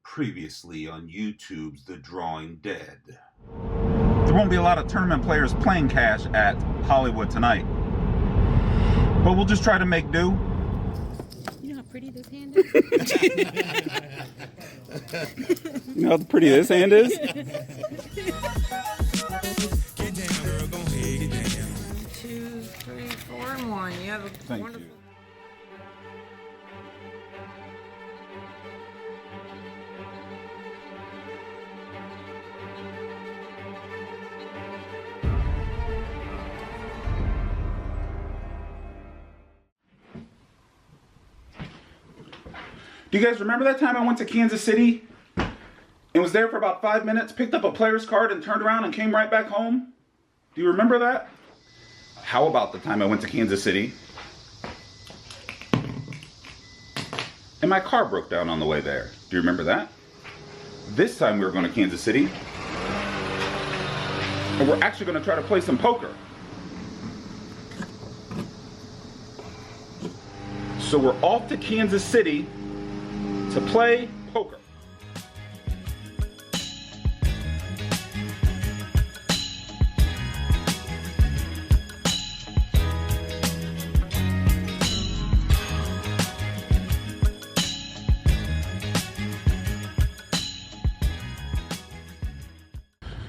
Previously on YouTube's The Drawing Dead. There won't be a lot of tournament players playing cash at Hollywood tonight, but we'll just try to make do. You know how pretty this hand is? You know how pretty this hand is? Get down, girl, go ahead, get down. 2, 3, 4, and 1. You have a Thank wonderful... you. Do you guys remember that time I went to Kansas City and was there for about 5 minutes, picked up a player's card and turned around and came right back home? Do you remember that? How about the time I went to Kansas City and my car broke down on the way there? Do you remember that? This time we were going to Kansas City and we're actually going to try to play some poker. So we're off to Kansas City to play poker.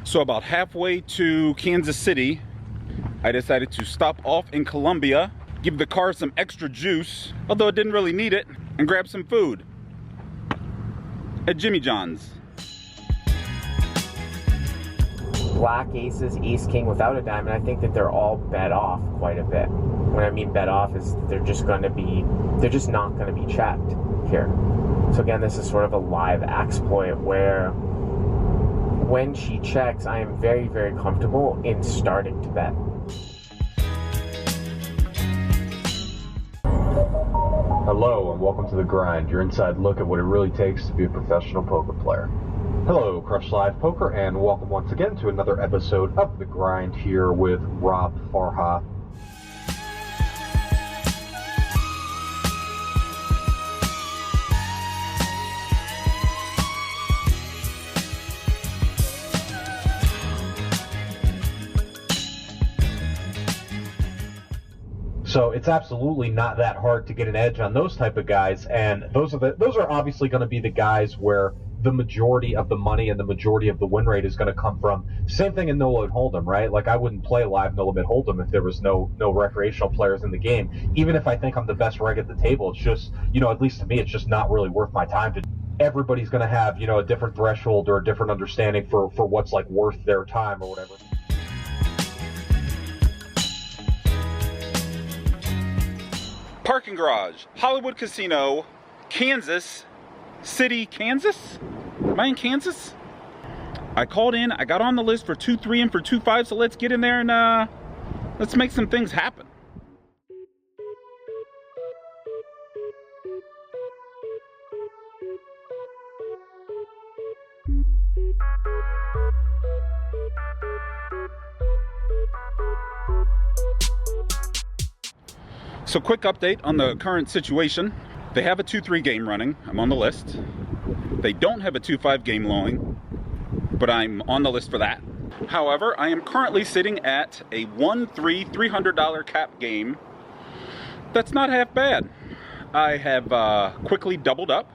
So about halfway to Kansas City, I decided to stop off in Columbia, give the car some extra juice, although it didn't really need it, and grab some food at Jimmy John's. Black aces, ace king without a diamond, I think that they're all bet off quite a bit. What I mean bet off is they're just not going to be checked here. So again, this is sort of a live exploit where when she checks, I am very, very comfortable in starting to bet. Hello and welcome to The Grind, your inside look at what it really takes to be a professional poker player. Hello, Crush Live Poker, and welcome once again to another episode of The Grind here with Rob Farha. So it's absolutely not that hard to get an edge on those type of guys, and those are obviously going to be the guys where the majority of the money and the majority of the win rate is going to come from. Same thing in no limit hold'em, right? Like I wouldn't play live no limit hold'em if there was no recreational players in the game. Even if I think I'm the best reg at the table, it's just, at least to me, it's just not really worth my time to. Everybody's going to have, a different threshold or a different understanding for what's like worth their time or whatever. Parking garage, Hollywood Casino, Kansas City, Kansas? Am I in Kansas? I called in, I got on the list for 2-3 and for 2-5, so let's get in there and let's make some things happen. So quick update on the current situation. They have a 2-3 game running. I'm on the list. They don't have a 2-5 game going, but I'm on the list for that. However, I am currently sitting at a 1-3 $300 cap game. That's not half bad. I have quickly doubled up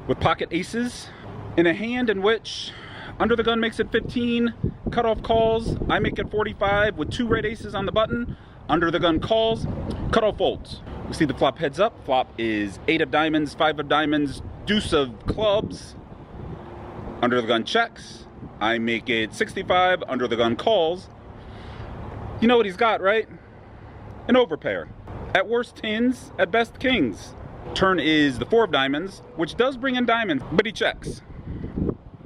with pocket aces in a hand in which under the gun makes it 15, cutoff calls, I make it 45 with 2 red aces on the button. Under the gun calls, cutoff folds. We see the flop heads up. Flop is 8 of diamonds, 5 of diamonds, deuce of clubs. Under the gun checks. I make it 65. Under the gun calls. You know what he's got, right? An overpair. At worst tens, at best kings. Turn is the 4 of diamonds, which does bring in diamonds, but he checks.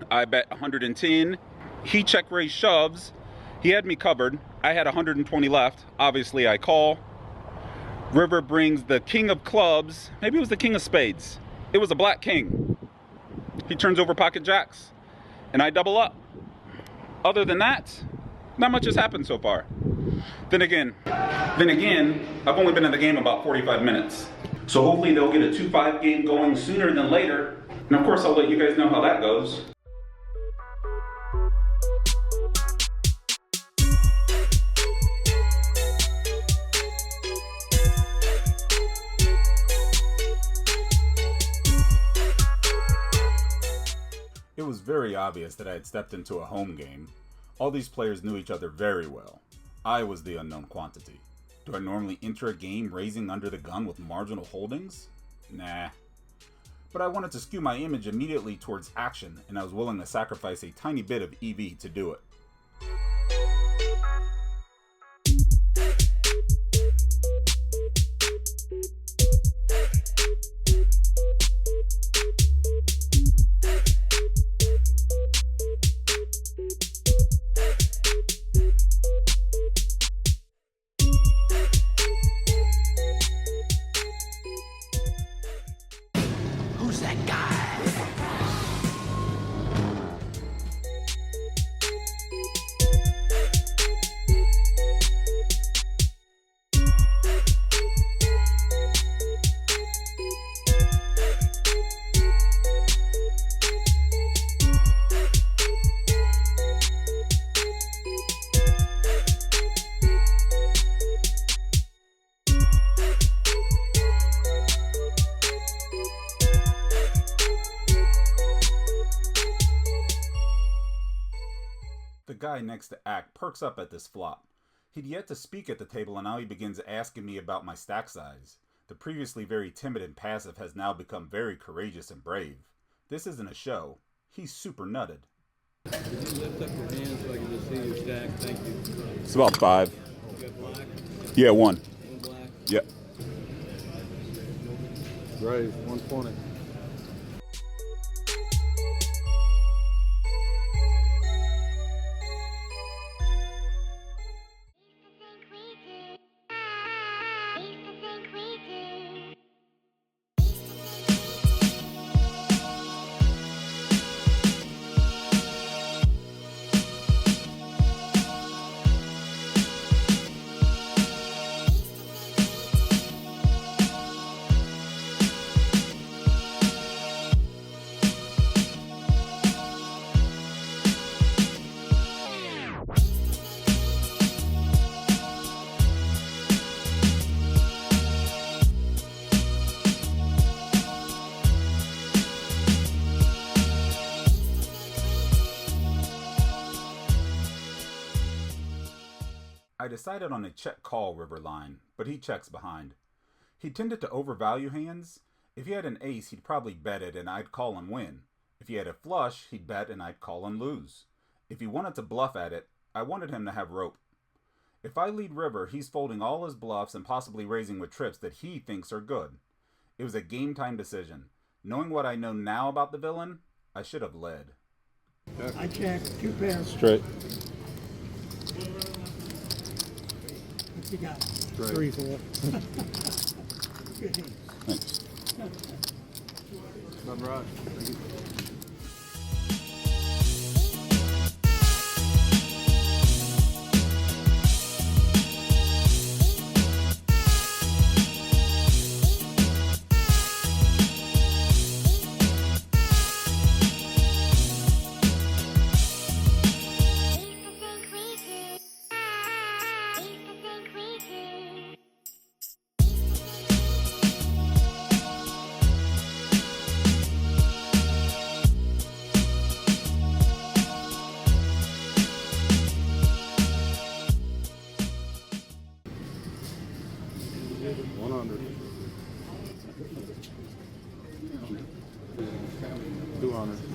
I bet 110. He check raise shoves. He had me covered. I had 120 left. Obviously, I call. River brings the king of clubs. Maybe it was the king of spades. It was a black king. He turns over pocket jacks, and I double up. Other than that, not much has happened so far. Then again, I've only been in the game about 45 minutes. So hopefully they'll get a 2-5 game going sooner than later, And of course, I'll let you guys know how that goes. It was very obvious that I had stepped into a home game. All these players knew each other very well. I was the unknown quantity. Do I normally enter a game raising under the gun with marginal holdings? Nah. But I wanted to skew my image immediately towards action, and I was willing to sacrifice a tiny bit of EV to do it. Who's that guy? The guy next to Act perks up at this flop. He'd yet to speak at the table, and now he begins asking me about my stack size. The previously very timid and passive has now become very courageous and brave. This isn't a show. He's super nutted. Can you lift up your hand so I can just see your stack? Thank you. It's about 5. You got black? Yeah, 1. One black? Yep. Brave, 120. I decided on a check call river line, but he checks behind. He tended to overvalue hands. If he had an ace, he'd probably bet it and I'd call and win. If he had a flush, he'd bet and I'd call and lose. If he wanted to bluff at it, I wanted him to have rope. If I lead river, he's folding all his bluffs and possibly raising with trips that he thinks are good. It was a game time decision. Knowing what I know now about the villain, I should have led. I check 2 pairs. Straight. What you got? Straight. 3, 4. Good hand. Thanks. Done right. Thank you.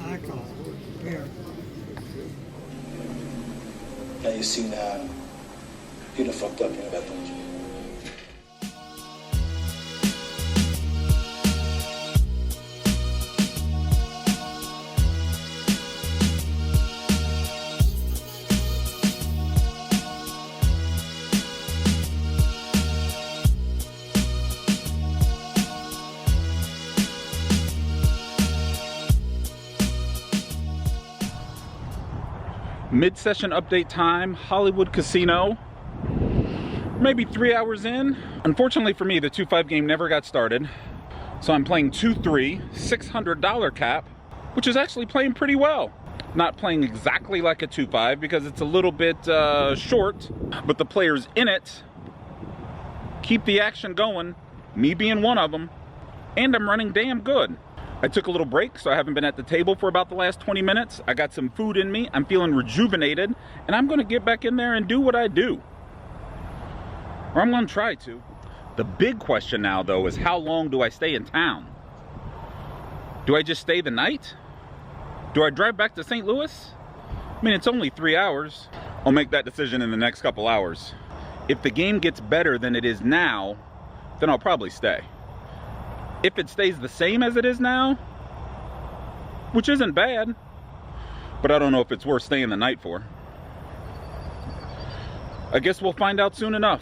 I call. Pair. Now you see now, you'd have fucked up, you know that, don't you? Mid-session update time, Hollywood Casino. Maybe 3 hours in. Unfortunately for me, the 2-5 game never got started. So I'm playing 2-3, $600 cap, which is actually playing pretty well. Not playing exactly like a 2-5 because it's a little bit short, but the players in it keep the action going, me being one of them, and I'm running damn good. I took a little break, so I haven't been at the table for about the last 20 minutes. I got some food in me, I'm feeling rejuvenated, and I'm gonna get back in there and do what I do. Or I'm gonna try to. The big question now, though, is how long do I stay in town? Do I just stay the night? Do I drive back to St. Louis? I mean, it's only 3 hours. I'll make that decision in the next couple hours. If the game gets better than it is now, then I'll probably stay. If it stays the same as it is now, which isn't bad, but I don't know if it's worth staying the night for. I guess we'll find out soon enough.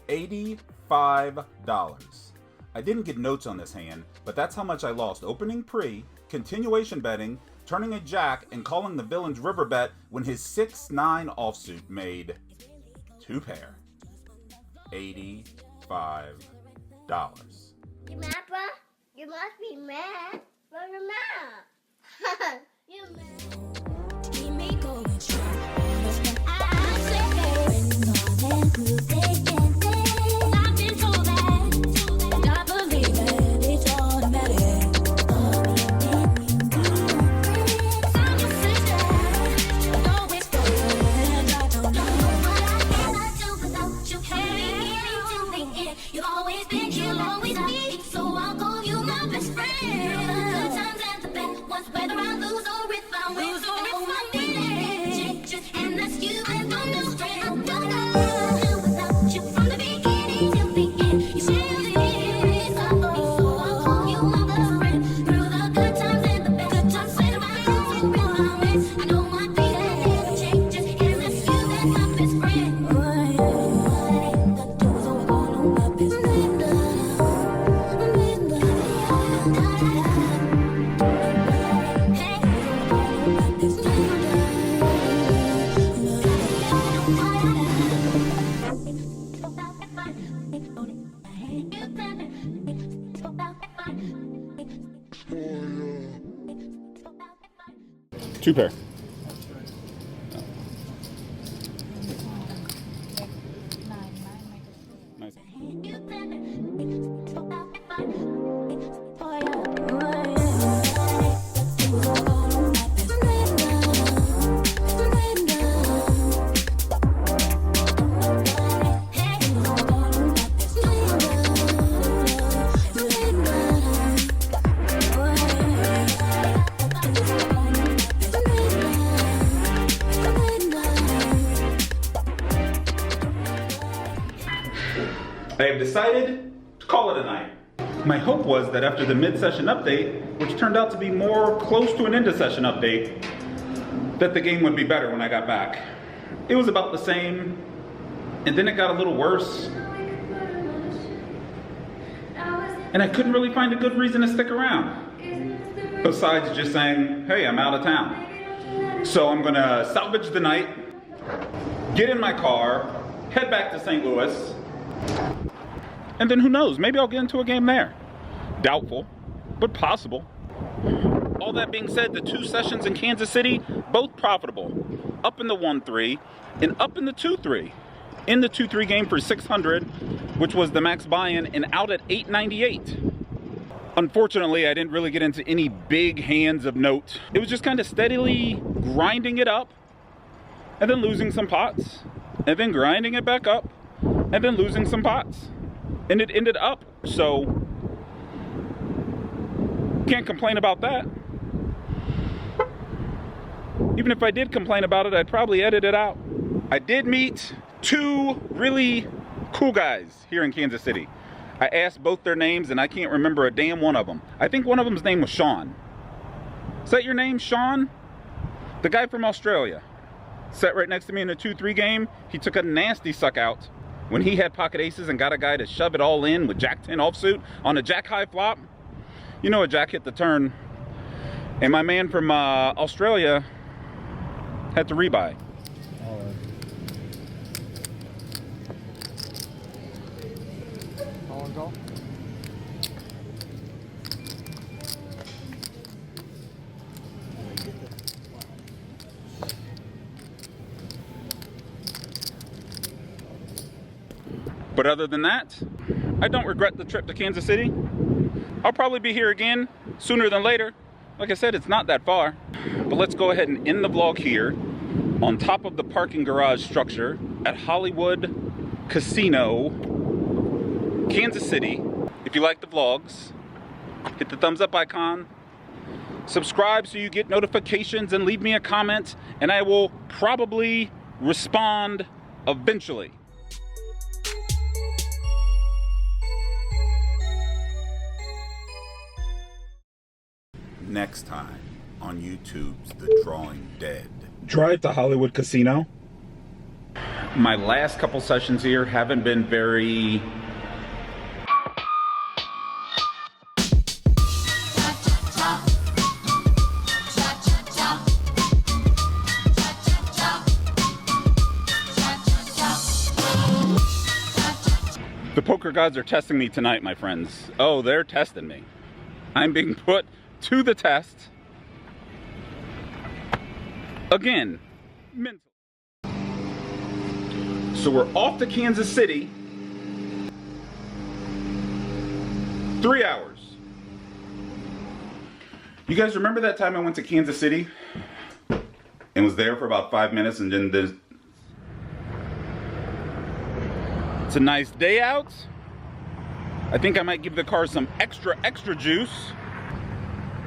$85. I didn't get notes on this hand, but that's how much I lost opening pre, continuation betting, turning a jack, and calling the villain's river bet when his 6-9 offsuit made 2 pair. $85. You mad, bro? You must be mad. Bro, you're mad. You're mad. Keep me going strong. I say I've been told that. I believe it. It's automatic. I'm your sister. Always going. I don't know what I cannot do without you. Hey, you've always been, you'll always be. So I'll call you my best friend. The good times and the bad ones, whether I lose or if I win, or if I win it. And that's you and no new strength. I'm gonna do without you from the beginning till the end. You share this, so I'll call you my best friend. Through the good times and the bad, good times, whether I lose or if I win. I know my feeling never changes, and that's you and my best friend. Two pair. Nice. I have decided to call it a night. My hope was that after the mid-session update, which turned out to be more close to an end-of-session update, that the game would be better when I got back. It was about the same, and then it got a little worse. And I couldn't really find a good reason to stick around, besides just saying, hey, I'm out of town. So I'm gonna salvage the night, get in my car, head back to St. Louis, and then who knows, maybe I'll get into a game there. Doubtful, but possible. All that being said, the 2 sessions in Kansas City, both profitable. Up in the 1.3 and up in the 2.3. In the 2.3 game for $600, which was the max buy-in, and out at $898. Unfortunately, I didn't really get into any big hands of note. It was just kind of steadily grinding it up, and then losing some pots, and then grinding it back up, and then losing some pots. And it ended up, so can't complain about that. Even if I did complain about it, I'd probably edit it out. I did meet 2 really cool guys here in Kansas City. I asked both their names and I can't remember a damn one of them. I think one of them's name was Sean. Is that your name, Sean? The guy from Australia. Sat right next to me in a 2-3 game. He took a nasty suck out when he had pocket aces and got a guy to shove it all in with Jack 10 offsuit on a Jack high flop. You know, a Jack hit the turn. And my man from Australia had to rebuy. But other than that, I don't regret the trip to Kansas City. I'll probably be here again sooner than later. Like I said, it's not that far. But let's go ahead and end the vlog here on top of the parking garage structure at Hollywood Casino, Kansas City. If you like the vlogs, hit the thumbs up icon, subscribe so you get notifications, and leave me a comment, and I will probably respond eventually. Next time on YouTube's The Drawing Dead. Drive to Hollywood Casino. My last couple sessions here haven't been very... The poker gods are testing me tonight, my friends. Oh, they're testing me. I'm being put to the test. Again, mental. So we're off to Kansas City. 3 hours. You guys remember that time I went to Kansas City and was there for about 5 minutes, and then there's... It's a nice day out. I think I might give the car some extra juice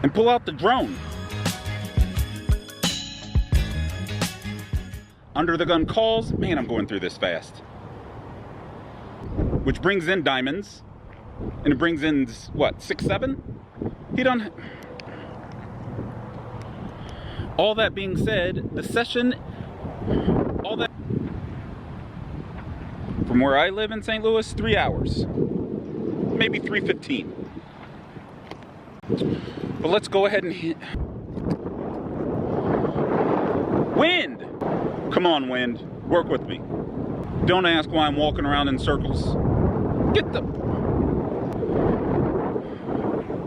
and pull out the drone. Under the gun calls. Man, I'm going through this fast. Which brings in diamonds. And it brings in, what, 6, 7? He don't... All that being said, the session... All that... From where I live in St. Louis, 3 hours. Maybe 3:15. But let's go ahead and hit... Wind! Come on, wind. Work with me. Don't ask why I'm walking around in circles. Get the...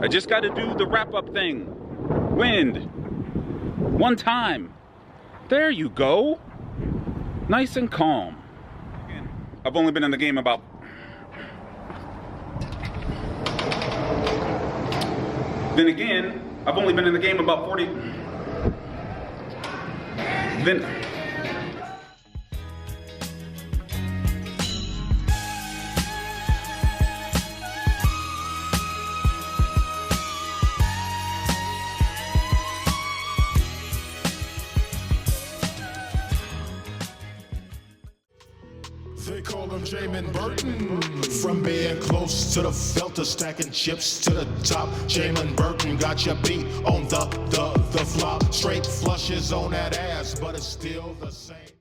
I just got to do the wrap-up thing. Wind. One time. There you go. Nice and calm. I've only been in the game about... Then again, I've only been in the game about 40... Then... They call him Jaman Burton. From being close to the filter, stacking chips to the top. Jaman Burton got your beat on the the flop. Straight flushes on that ass, but it's still the same.